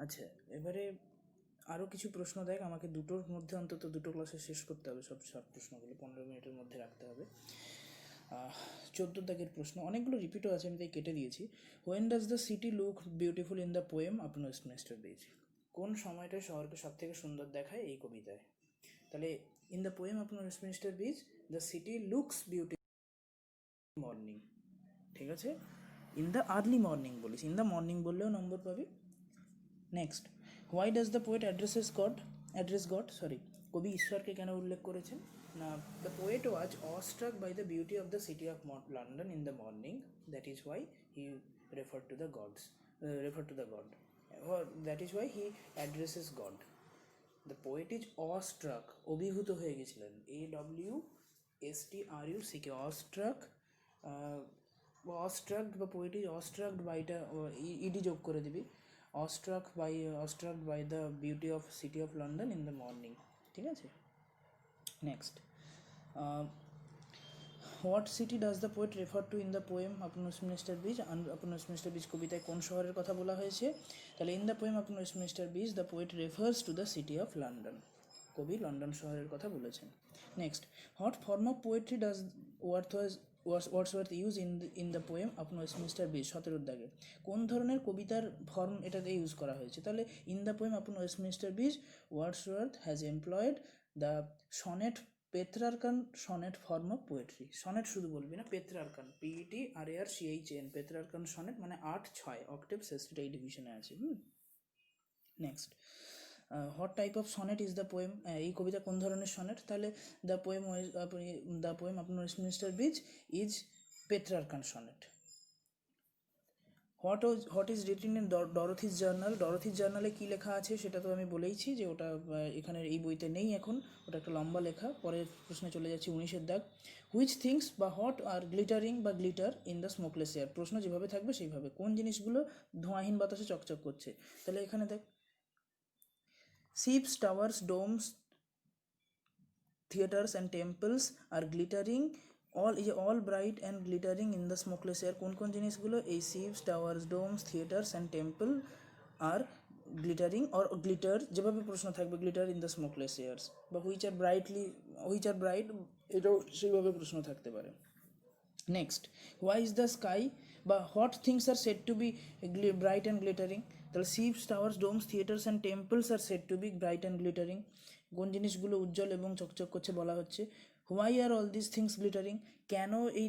আচ্ছা, এবারে আরও কিছু প্রশ্ন দেখ, আমাকে দুটোর মধ্যে অন্তত দুটো ক্লাসে শেষ করতে হবে, সব শর্ট প্রশ্নগুলো 15 মিনিটের মধ্যে রাখতে হবে। 14 দাগের প্রশ্ন, অনেকগুলো রিপিটও আছে, আমি তাই কেটে দিয়েছি। When does the city look beautiful in the poem upon Westminster bridge? কোন সময়টায় শহরকে সব থেকে সুন্দর দেখায় এই কবিতায়? তাহলে in the poem upon Westminster Bridge the city looks beautiful morning, ঠিক আছে? ইন দ্য আর্লি মর্নিং বলিস, ইন দ্য মর্নিং বললেও নম্বর পাবি। Next, why does the poet address God, কবি ঈশ্বরকে কেন উল্লেখ করেছেন? না, the poet was awestruck by the beauty of the city of London in the morning, that is why he refer to the gods, refer to the God, that is why he addresses God. The poet is awestruck, অভিভূত হয়ে গেছিলেন, AWSTRUCK, awestruck, awestruck বা poet is awestruck বাইটা ED যোগ করে দিবি, awestruck by the beauty of city of London in the morning, ঠিক আছে? Next, what city does the poet refer to in the poem upon Westminster Bridge? Upon Westminster Bridge কবিতায় কোন শহরের কথা বলা হয়েছে? তাহলে in the poem upon Westminster Bridge the poet refers to the city of London, কবি London শহরের কথা বলেছেন। Next, what form of poetry does Wordsworth use in the poem upon Westminster bridge? 17 দাগে কোন ধরনের কবিতার ফর্ম এটাতে ইউজ করা হয়েছে? তাহলে in the poem upon Westminster bridge Wordsworth has employed the sonnet Petrarchan sonnet form of poetry. Sonnet শুধু বলবি না, পেত্রার্কান, PETRARCHAN, পেত্রার্কান সনেট মানে 8/6 অক্টেভ সেস্টিটা এই ডিভিশনে আছে। Next, what type of sonnet is the poem? এই কবিতা কোন ধরনের সনেট? তাহলে the poem upon Westminster Bridge is Petrarchan sonnet. What is written in Dorothy's journal? Dorothy's জার্নালে কী লেখা আছে সেটা তো আমি বলেইছি যে ওটা এখানের এই বইতে নেই এখন, ওটা একটা লম্বা লেখা। পরের প্রশ্নে চলে যাচ্ছি, 19 দাগ, হুইচ থিংস বা হোয়াট আর গ্লিটারিং বা glitter in the smokeless air? প্রশ্ন যেভাবে থাকবে সেইভাবে, কোন জিনিসগুলো ধোঁয়াহীন বাতাসে চকচক করছে? তাহলে এখানে দেখ, ships, towers, domes, theaters and temples are glittering, all bright and glittering in the smokeless air. কোন কোন জিনিসগুলো? এই ships, towers, domes, theaters and temple are glittering or glitter, যেভাবে প্রশ্ন থাকবে, glitter in the smokeless airs, বা which are bright, এটাও সেইভাবে প্রশ্ন থাকতে পারে। Next, why is the sky বা what things are said to be bright and glittering? তাহলে ships, towers, domes, theatres and temples are said to be bright and glittering. কোন জিনিসগুলো উজ্জ্বল এবং চকচক করছে বলা হচ্ছে? Why are all this things glittering? কেন এই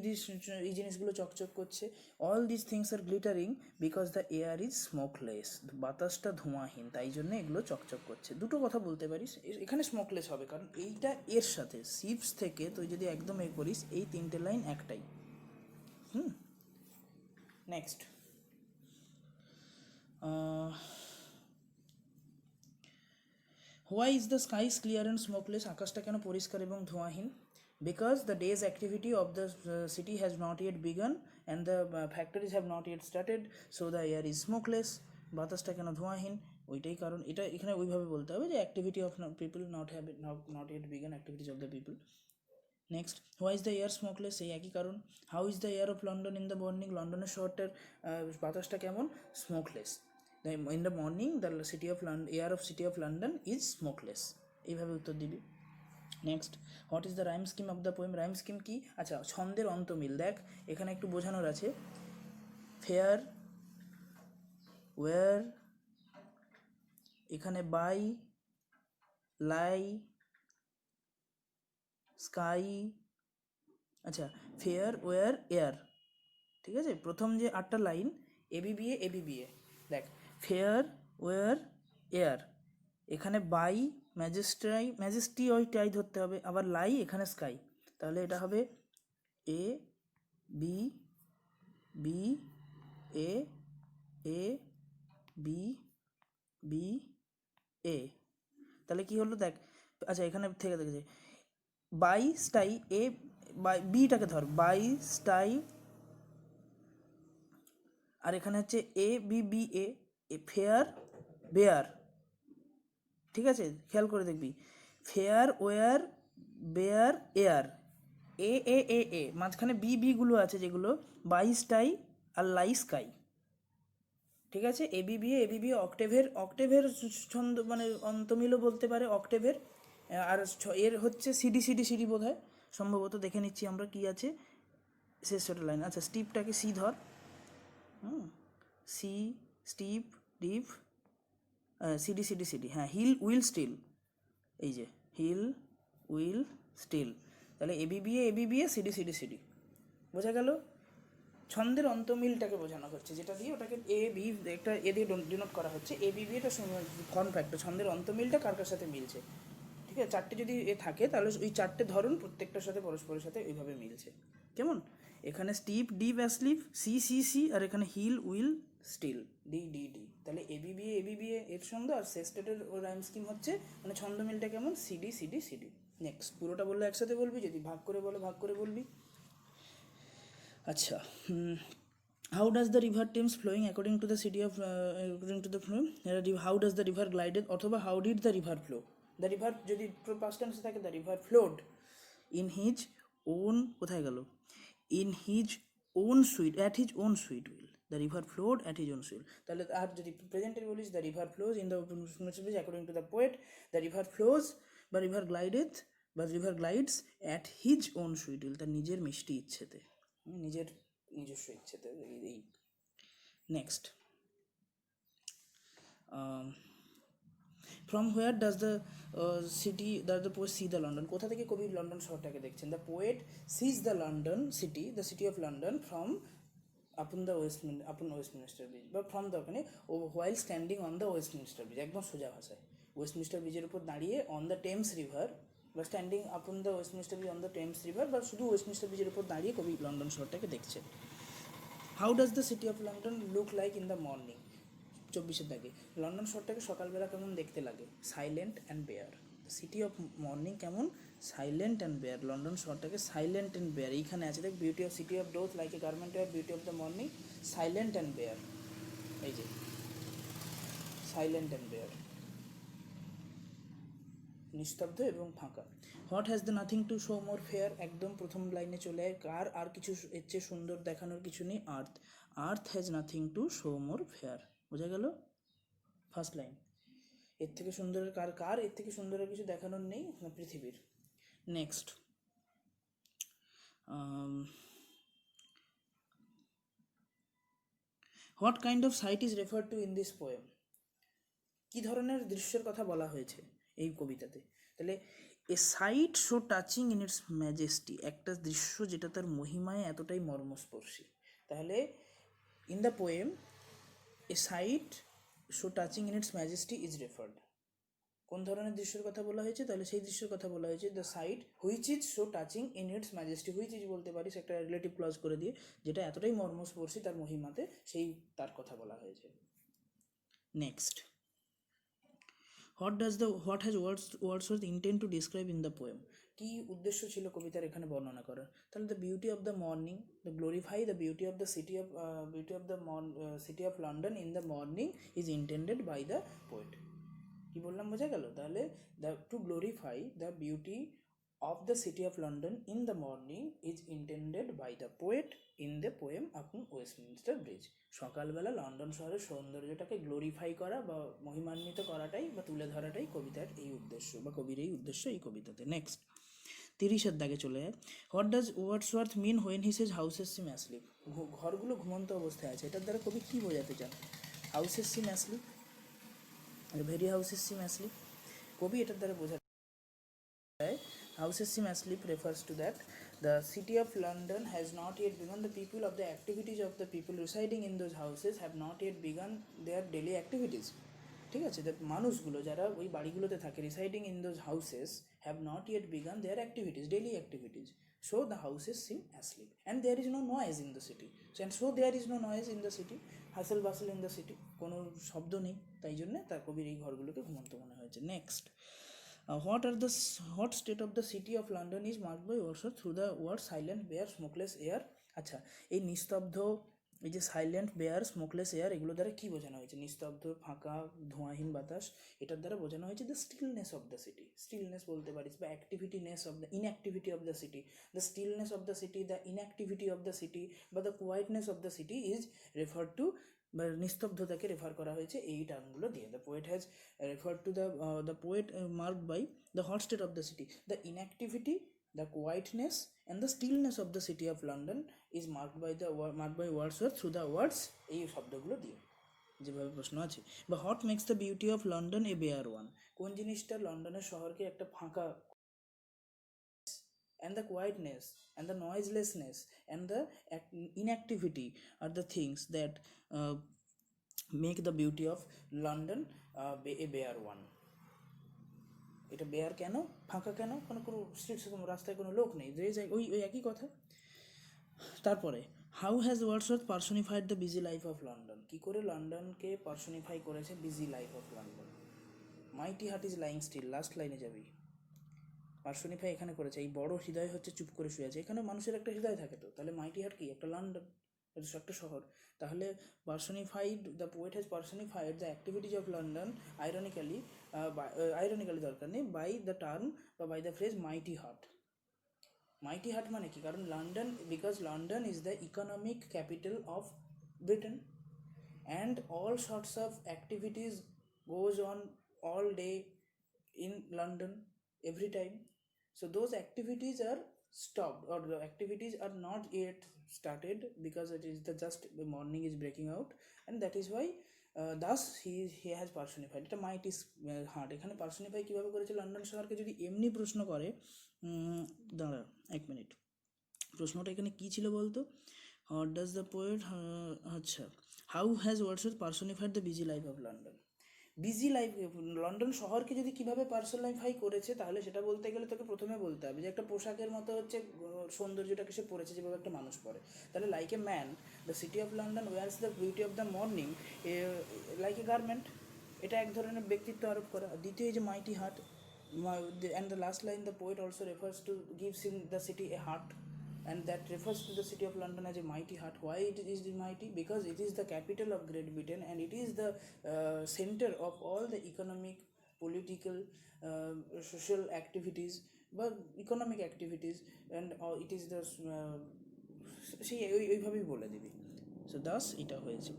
জিনিসগুলো চকচক করছে? All this things are glittering because the air is smokeless, বাতাসটা ধোঁয়াহীন, তাই জন্য এগুলো চকচক করছে। দুটো কথা বলতে পারিস, এখানে স্মোকলেস হবে কারণ এইটা এর সাথে, শিপস থেকে তুই যদি একদম করিস, এই তিনটে লাইন একটাই। Next, why is the skies clear and smokeless? আকাশটা কেন পরিষ্কার এবং ধোঁয়াহীন? Because the day's activity of the city has not yet begun and the factories have not yet started, so the air is smokeless. বাতাসটা কেন ধোঁয়াহীন? ওইটাই কারণ। এটা এখানে ওইভাবে বলতে হবে যে activity of people not yet begun, activities of the people. Next, why is the air smokeless? এই একই কারণ। How is the air of London in the morning? লন্ডনের শহরটার বাতাসটা কেমন? Smokeless. In the morning the air of city of London is smokeless. এইভাবে উত্তর দিবি। Next, what is the rhyme scheme of the poem? Rhyme scheme কি? আচ্ছা, ছন্দের অন্তমিল দেখ, এখানে একটু বোঝানোর আছে। ফেয়ার, ওয়ার, এখানে বাই, লাই, স্কাই, আচ্ছা, ফেয়ার, ওয়ার, এয়ার, ঠিক আছে? প্রথম যে 8টা লাইন এবিবিএ, দেখ, ফেয়ার, ওয়ার, এয়ার, এখানে বাই, ম্যাজেস্টি ওইটাই ধরতে হবে, আবার লাই, এখানে স্কাই, তাহলে এটা হবে A B B A A B B A. তাহলে কি হলো দেখ, আচ্ছা এখানে থেকে দেখেছে বাই স্টাই, এ বাই বিটাকে ধর, বাই স্টাই, আর এখানে হচ্ছে ABBA, ফেয়ার, বেয়ার, ঠিক আছে? খেয়াল করে দেখবি, ফেয়ার, ওয়ার, বেয়ার, এয়ার, এ মাঝখানে বিগুলো আছে যেগুলো বাই স্টাই আর লাই স্কাই। ঠিক আছে, এবিবিএ অক্টেভের ছন্দ মানে অন্তমিলও বলতে পারে অক্টেভের। আর এর হচ্ছে সিডি বোধ হয়, সম্ভবত দেখে নিচ্ছি আমরা কি আছে শেষটা লাইন। আচ্ছা, স্টিপটাকে সি ধর, সি স্টিপ ডিপ সিডি, হ্যাঁ, হিল উইল স্টিল, এই যে হিল উইল স্টিল, তাহলে এবিবিএ সিডি বোঝা গেল। ছন্দের অন্তমিলটাকে বোঝানো হচ্ছে, যেটা দিয়ে ওটাকে এ বি একটা এ দিয়ে ডিনোট করা হচ্ছে। এবিবি এটা ফর্ম ফ্যাক্টর, ছন্দের অন্তমিলটা কার কার সাথে মিলছে। ঠিক আছে, চারটে যদি এ থাকে তাহলে ওই চারটে ধরন প্রত্যেকটার সাথে পরস্পরের সাথে এইভাবে মিলছে। কেমন, এখানে স্টিপ ডিপ অ্যাসলিপ সি, আর এখানে হিল উইল স্টিল ডি, তাহলে এবিবিএ এর ছন্দ, আর সেস্টেটের রাইম স্কিম হচ্ছে মানে ছন্দ মিলটা কেমন সিডি। নেক্সট, পুরোটা বললে একসাথে বলবি, যদি ভাগ করে বলো ভাগ করে বলবি। আচ্ছা, how does the river Thames flowing according to the city of according to the flow, how does the river glided অথবা how did the river flow, the river যদি past tense থাকে the river flowed in his own, কোথায় গেল, in his own sweet at his own sweet will, the river flowed at his own sweet। তাহলে আর যদি প্রেজেন্টের বলিস the river flows in the according to the poet, the river flows বা river glideth বা river glides at his own sweet will, তার নিজের মিষ্টি ইচ্ছেতে, নিজস্ব ইচ্ছেতে। এই next, from where does the poet see the London, কোথা থেকে কবি লন্ডন শহরটাকে দেখছেন। The poet sees the London city, the city of London from upon Westminster Bridge, বা ফ্রম দ্য ওখানে ও while standing on the Westminster Bridge, একদম সোজা ভাষায় ওয়েস্টমিনিস্টার ব্রিজের উপর দাঁড়িয়ে অন দ্য টেমস রিভার, বা standing upon the Westminster Bridge on the Thames river, বা শুধু ওয়েস্টমিনিস্টার ব্রিজের উপর দাঁড়িয়ে কবি লন্ডন শহরটাকে দেখছে। How does the city of London look like in the morning, 24 দাগে, লন্ডন শহরটাকে সকালবেলা কেমন দেখতে লাগে, silent and bare. City of morning কেমন, সাইলেন্ট অ্যান্ড বেয়ার, লন্ডন শহরটাকে সাইলেন্ট অ্যান্ড বেয়ার। এইখানে আছে দেখ, beauty of city of doth like a garment of beauty of the morning, silent and bare, এই যে সাইলেন্ট অ্যান্ড বেয়ার, নিস্তব্ধ এবং ফাঁকা। What has the nothing to show more fair, একদম প্রথম লাইনে চলে আয়, কার আর কিছু এর চেয়ে সুন্দর দেখানোর কিছু নেই, আর্থ has nothing to show more fair, বোঝা গেল ফার্স্ট লাইন। এর থেকে সুন্দরের কার এর থেকে সুন্দরের কিছু দেখানোর নেই পৃথিবীর। Next, what kind of sight is refer to in this poem, কী ধরনের দৃশ্যের কথা বলা হয়েছে এই কবিতাতে। তাহলে a sight so touching in its majesty, একটা দৃশ্য যেটা তার মহিমায় এতটাই মর্মস্পর্শী। তাহলে in the poem a sight so touching in its majesty is referred, কোন ধরনের দৃশ্যের কথা বলা হয়েছে, তাহলে সেই দৃশ্যের কথা বলা হয়েছে the sight which is so touching in its majesty, which is বলতে পারিস একটা রিলেটিভ ক্লজ করে দিয়ে, যেটা এতটাই মর্মস্পর্শী তার মহিমাতে, সেই তার কথা বলা হয়েছে। Next, what has Wordsworth intent to describe in the poem, কী উদ্দেশ্য ছিল কবিতার এখানে বর্ণনা করার। তাহলে the beauty of the morning, the glorify the beauty of the city of London in the morning is intended by the poet. কী বললাম বোঝা গেল। তাহলে to glorify the beauty of the city of London in the morning is intended by the poet in the poem upon Westminster bridge, সকালবেলা London শহরের সৌন্দর্যটাকে glorify করা বা মহিমান্বিত করাটাই বা তুলে ধরাটাই কবিতার এই উদ্দেশ্য বা কবির এই উদ্দেশ্য এই কবিতাতে। নেক্সট, 30 দাগে চলে যায়, what does Wordsworth mean when he says houses seem asleep, ঘরগুলো ঘুমন্ত অবস্থায় আছে, এটার দ্বারা কবি কী বোঝাতে চান। Houses seem asleep, very houses seem asleep, কবি এটার দ্বারা বোঝাতে houses seem asleep refers to that the city of London has not yet begun, the people of the activities of the people residing in those houses have not yet begun their daily activities, ঠিক আছে, মানুষগুলো যারা ওই বাড়িগুলোতে থাকে residing in those houses have not yet begun their activities, daily activities, so the houses seem asleep and there is no noise in the city, and so there is no noise in the city, hustle bustle in the city, কোনো শব্দ নেই, তাই জন্যে তার কবির এই ঘরগুলোকে ঘুমন্ত মনে হয়েছে। Next, what state of the city of London is marked by Wordsworth through the word silent, bare, smokeless air, আচ্ছা, এই নিস্তব্ধ, এই যে সাইলেন্ট, বেয়ার, স্মোকলেস এয়ার, এগুলো দ্বারা কী বোঝানো হয়েছে, নিস্তব্ধ, ফাঁকা, ধোঁয়াহীন বাতাস, এটার দ্বারা বোঝানো হয়েছে the stillness of the city, stillness বলতে পারিস, বা activitiness of the inactivity of the city, the stillness of the city, the inactivity of the city, বা the quietness of the city is refer to বা নিস্তব্ধতাকে refer করা হয়েছে এই টার্মগুলো দিয়ে। The poet has refer to the poet marked by the hot state of the city, the inactivity, the quietness and the stillness of the city of London is marked by Wordsworth through the words এই শব্দগুলো দিয়ে যেভাবে প্রশ্ন আছে। বা what makes the beauty of London a bare one, কোন জিনিসটা লন্ডনের শহরকে একটা ফাঁকা, and the quietness and the noiselessness and the inactivity are the things that make the beauty of London a bare one. এটা বেয়ার কেন, ফাঁকা কেন, কোনো স্ট্রিট রাস্তায় কোনো লোক নেই, যে যায় ওই ওই একই কথা। তারপরে how has Wordsworth personified the busy life of London, কী করে লন্ডনকে পার্সনিফাই করেছে busy life of London. Mighty heart is lying still, last লাইনে যাবি, পার্সনিফাই এখানে করেছে, এই বড় হৃদয় হচ্ছে চুপ করে শুয়ে আছে। এখানে মানুষের একটা হৃদয় থাকে তো, তাহলে মাইটি হার্ট কি একটা লন্ডন, একটা শহর। তাহলে personified, the poet has personified the activities of London ironically, ironically দরকার নেই, বাই দ্য টার্ম বা by the phrase mighty heart. Mighty heart মানে কি, কারণ London, because London is the economic capital of Britain and all sorts of activities goes on all day in London every time. So those activities are stopped, or the activities are not yet started, because it is the just the morning is breaking out, and that is why thus he has personified. এটা মাইটি heart এখানে personify কীভাবে করেছে London শহরকে, যদি এমনি প্রশ্ন করে, দাঁড়া এক মিনিট, প্রশ্নটা এখানে কী ছিল বলতো, ডাজ দ্য পোয়েট, আচ্ছা, how has Wordsworth personified the busy life of London. Busy life, London শহরকে যদি কীভাবে পার্সনিফাই করেছে, তাহলে সেটা বলতে গেলে তোকে প্রথমে বলতে হবে যে একটা পোশাকের মতো হচ্ছে সৌন্দর্যটাকে সে পড়েছে, যেভাবে একটা মানুষ পরে। তাহলে like a man the city of London wears the beauty of the morning like a garment, এটা এক ধরনের ব্যক্তিত্ব আরোপ করা। দ্বিতীয় যে mighty heart, and the last line, the poet also refers to, gives in the city a heart, and that refers to the city of London as a mighty heart. Why it is the mighty? Because it is the capital of Great Britain, and it is the center of all the economic, political, social activities, but economic activities, and it is the সেই ওইভাবেই বলে দিবি। So Das এটা হয়েছে।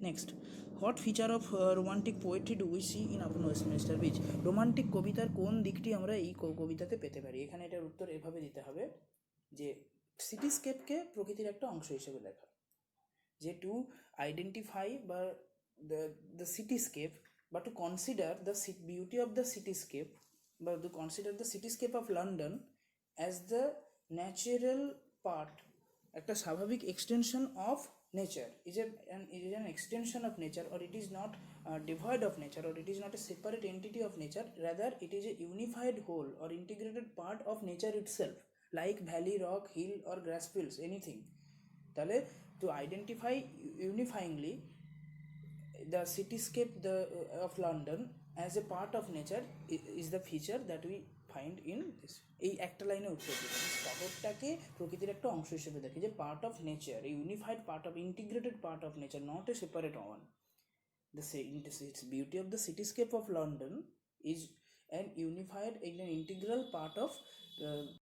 Next, what feature of romantic poetry do we see in আপন Westminster bridge, romantic কবিতার কোন দিকটি আমরা এই কবিতাতে পেতে পারি। এখানে এটার উত্তর এভাবে দিতে হবে যে সিটিস্কেপকে প্রকৃতির একটা অংশ হিসেবে দেখা, যে টু আইডেন্টিফাই বা দ্য সিটিস্কেপ, বা to consider the beauty of the cityscape, বা to consider the cityscape of London as the natural part, একটা স্বাভাবিক extension of nature, is an extension of nature, or it is not devoid of nature, or it is not a separate entity of nature, rather it is a unified whole or integrated part of nature itself, like valley, rock, hill or grass fields, anything. তাহলে to identify unifyingly the cityscape of London as a part of nature is the feature that we find in this. এই একটা লাইনে উত্তর দিতে হবে, শহরটাকে প্রকৃতির একটা অংশ হিসেবে দেখে, যে পার্ট অফ নেচার, এই unified part of, integrated part of nature, not a separate one. The beauty of the cityscape of London is an unified, an integral part of